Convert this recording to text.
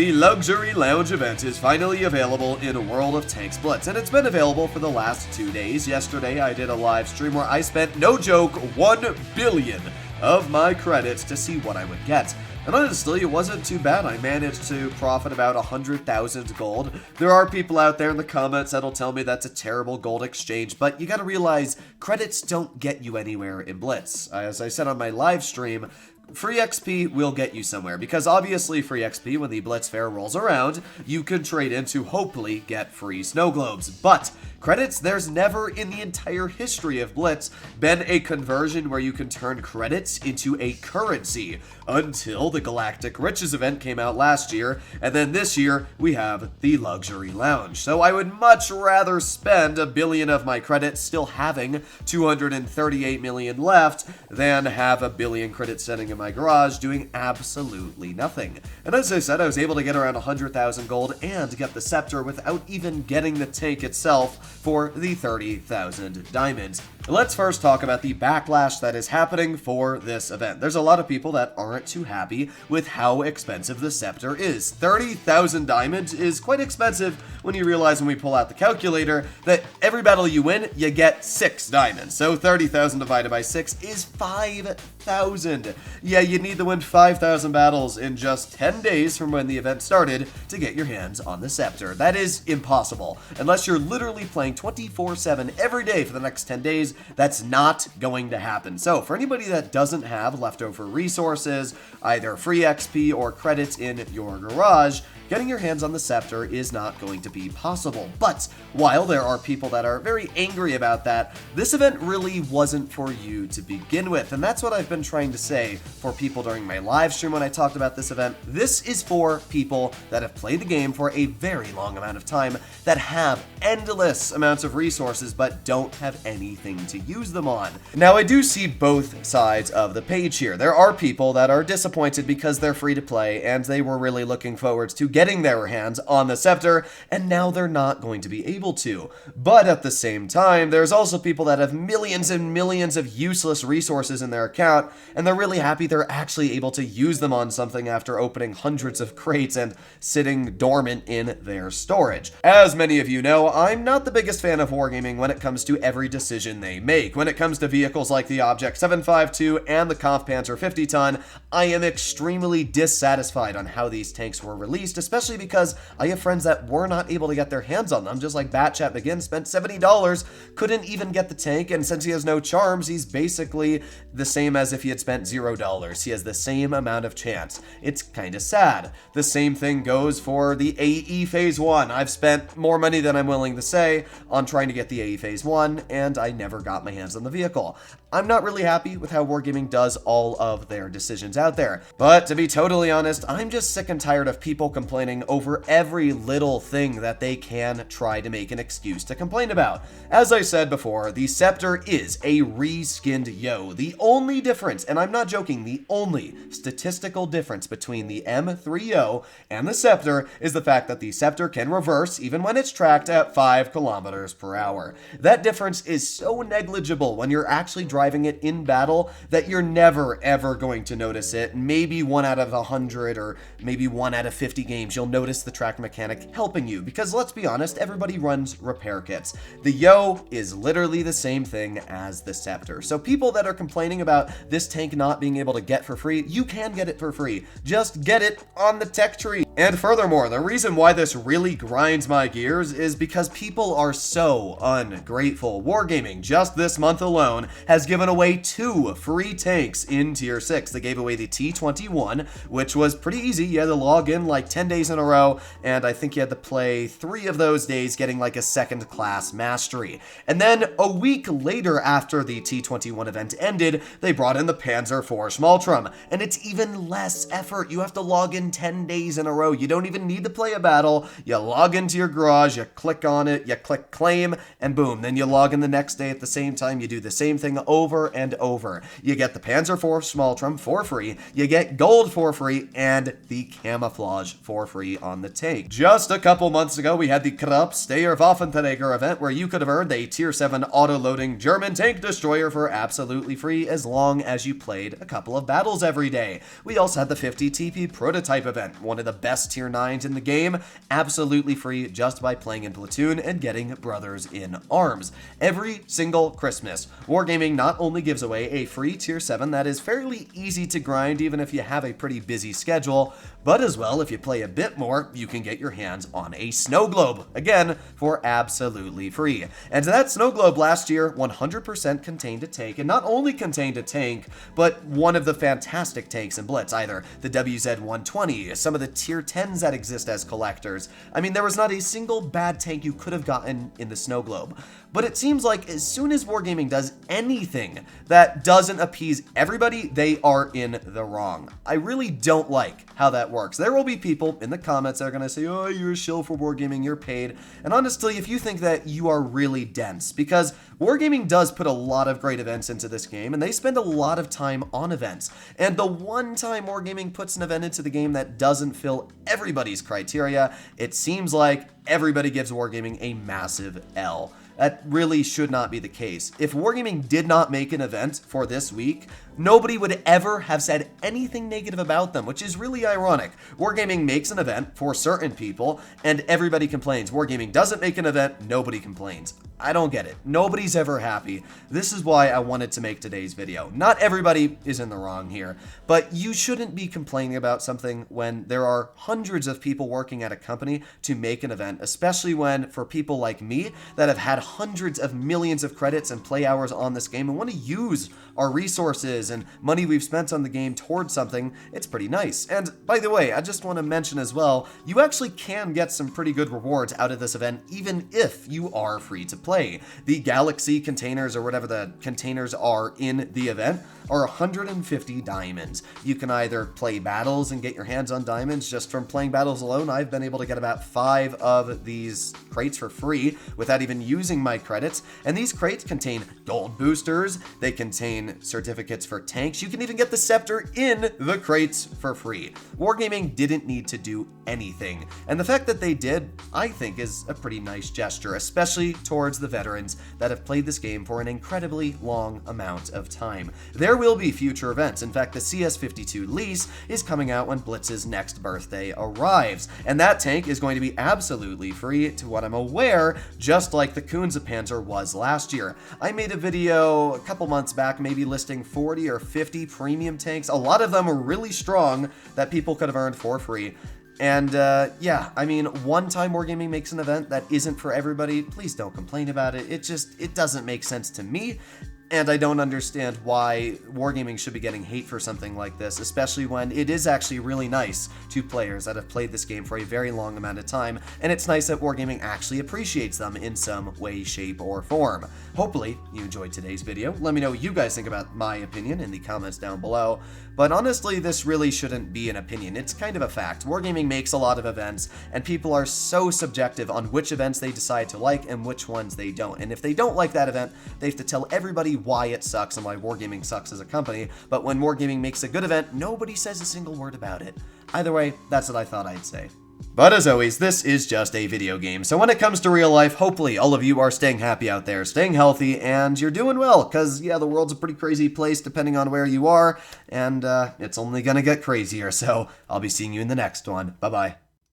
The Luxury Lounge event is finally available in World of Tanks Blitz, and it's been available for the last 2 days. Yesterday, I did a live stream where I spent, no joke, 1 billion of my credits to see what I would get. And honestly, it wasn't too bad. I managed to profit about 100,000 gold. There are people out there in the comments that'll tell me that's a terrible gold exchange, but you gotta realize credits don't get you anywhere in Blitz. As I said on my live stream, free XP will get you somewhere, because obviously free XP, when the Blitz Fair rolls around, you can trade in to hopefully get free snow globes. But credits, there's never in the entire history of Blitz been a conversion where you can turn credits into a currency, until the Galactic Riches event came out last year, and then this year we have the Luxury Lounge. So I would much rather spend 1 billion of my credits, still having 238 million left, than have 1 billion credits sitting in my garage doing absolutely nothing. And as I said, I was able to get around 100,000 gold and get the scepter without even getting the tank itself for the 30,000 diamonds. Let's first talk about the backlash that is happening for this event. There's a lot of people that aren't too happy with how expensive the scepter is. 30,000 diamonds is quite expensive when you realize, when we pull out the calculator, that every battle you win, you get 6 diamonds. So 30,000 divided by 6 is 5,000. Yeah, you need to win 5,000 battles in just 10 days from when the event started to get your hands on the scepter. That is impossible. Unless you're literally playing 24/7 every day for the next 10 days, that's not going to happen. So for anybody that doesn't have leftover resources, either free XP or credits in your garage, getting your hands on the scepter is not going to be possible. But while there are people that are very angry about that, this event really wasn't for you to begin with. And that's what I've been trying to say for people during my live stream when I talked about this event. This is for people that have played the game for a very long amount of time, that have endless amounts of resources but don't have anything to use them on. Now, I do see both sides of the page here. There are people that are disappointed because they're free to play and they were really looking forward to getting their hands on the scepter, and now they're not going to be able to. But at the same time, there's also people that have millions and millions of useless resources in their account, and they're really happy they're actually able to use them on something after opening hundreds of crates and sitting dormant in their storage. As many of you know, I'm not the biggest fan of wargaming when it comes to every decision they make. When it comes to vehicles like the Object 752 and the Kampfpanzer 50-ton, I am extremely dissatisfied on how these tanks were released, especially because I have friends that were not able to get their hands on them, just like Batchat McGinn spent $70, couldn't even get the tank, and since he has no charms, he's basically the same as if he had spent $0. He has the same amount of chance. It's kind of sad. The same thing goes for the AE Phase 1. I've spent more money than I'm willing to say on trying to get the AE Phase 1, and I never got my hands on the vehicle. I'm not really happy with how Wargaming does all of their decisions out there. But to be totally honest, I'm just sick and tired of people complaining over every little thing that they can try to make an excuse to complain about. As I said before, the Scepter is a reskinned Yo. The only difference, and I'm not joking, the only statistical difference between the M3O and the Scepter is the fact that the Scepter can reverse even when it's tracked at 5 kilometers per hour. That difference is so negligible when you're actually driving it in battle that you're never ever going to notice it. Maybe 1 out of 100 or maybe 1 out of 50 games you'll notice the track mechanic helping you, because let's be honest, everybody runs repair kits. The Yo is literally the same thing as the Scepter. So people that are complaining about this tank not being able to get for free, you can get it for free. Just get it on the tech tree. And furthermore, the reason why this really grinds my gears is because people are so ungrateful. Wargaming, just this month alone, has given away 2 free tanks in Tier 6. They gave away the T21, which was pretty easy. You had to log in like 10 days in a row, and I think you had to play 3 of those days getting like a second class mastery. And then a week later, after the T21 event ended, they brought in the Panzer IV Schmaltrum, and it's even less effort. You have to log in 10 days in a row. You don't even need to play a battle. You log into your garage, you click on it, you click claim, and boom, then you log in the next day at the same time. You do the same thing over and over. You get the Panzer IV Schmaltrum for free, you get gold for free, and the camouflage for free on the tank. Just a couple months ago, we had the Krabsteyer Waffenträger event where you could have earned a Tier 7 auto-loading German tank destroyer for absolutely free as long as you played a couple of battles every day. We also had the 50 TP prototype event, one of the best best tier 9s in the game, absolutely free just by playing in Platoon and getting Brothers in Arms. Every single Christmas, Wargaming not only gives away a free tier 7 that is fairly easy to grind even if you have a pretty busy schedule, but as well, if you play a bit more, you can get your hands on a snow globe, again, for absolutely free. And that snow globe last year 100% contained a tank, and not only contained a tank, but one of the fantastic tanks in Blitz, either the WZ-120, some of the tier 10s that exist as collectors. I mean, there was not a single bad tank you could have gotten in the snow globe. But it seems like as soon as Wargaming does anything that doesn't appease everybody, they are in the wrong. I really don't like how that works. There will be people in the comments that are going to say, oh, you're a shill for Wargaming, you're paid. And honestly, if you think that, you are really dense, because Wargaming does put a lot of great events into this game, and they spend a lot of time on events. And the one time Wargaming puts an event into the game that doesn't fill everybody's criteria, it seems like everybody gives Wargaming a massive L. That really should not be the case. If Wargaming did not make an event for this week, nobody would ever have said anything negative about them, which is really ironic. Wargaming makes an event for certain people, and everybody complains. Wargaming doesn't make an event, nobody complains. I don't get it. Nobody's ever happy. This is why I wanted to make today's video. Not everybody is in the wrong here, but you shouldn't be complaining about something when there are hundreds of people working at a company to make an event, especially when, for people like me that have had hundreds of millions of credits and play hours on this game and want to use our resources and money we've spent on the game towards something, it's pretty nice. And by the way, I just want to mention as well, you actually can get some pretty good rewards out of this event even if you are free to play. The Galaxy containers, or whatever the containers are in the event, are 150 diamonds. You can either play battles and get your hands on diamonds just from playing battles alone. I've been able to get about 5 of these crates for free without even using my credits, and these crates contain gold boosters, they contain certificates for tanks, you can even get the scepter in the crates for free. Wargaming didn't need to do anything, and the fact that they did, I think, is a pretty nice gesture, especially towards the veterans that have played this game for an incredibly long amount of time. There will be future events. In fact, the CS52 lease is coming out when Blitz's next birthday arrives, and that tank is going to be absolutely free to what I'm aware, just like the Kunze-Panzer was last year. I made a video a couple months back, maybe listing 40 or 50 premium tanks. A lot of them were really strong that people could have earned for free. And yeah, I mean, one time Wargaming makes an event that isn't for everybody, please don't complain about it. It doesn't make sense to me. And I don't understand why Wargaming should be getting hate for something like this, especially when it is actually really nice to players that have played this game for a very long amount of time, and it's nice that Wargaming actually appreciates them in some way, shape, or form. Hopefully, you enjoyed today's video. Let me know what you guys think about my opinion in the comments down below. But honestly, this really shouldn't be an opinion. It's kind of a fact. Wargaming makes a lot of events, and people are so subjective on which events they decide to like and which ones they don't. And if they don't like that event, they have to tell everybody why it sucks and why Wargaming sucks as a company. But when Wargaming makes a good event, nobody says a single word about it. Either way, that's what I thought I'd say. But as always, this is just a video game, so when it comes to real life, hopefully all of you are staying happy out there, staying healthy, and you're doing well, because, yeah, the world's a pretty crazy place depending on where you are, and it's only gonna get crazier, so I'll be seeing you in the next one. Bye-bye.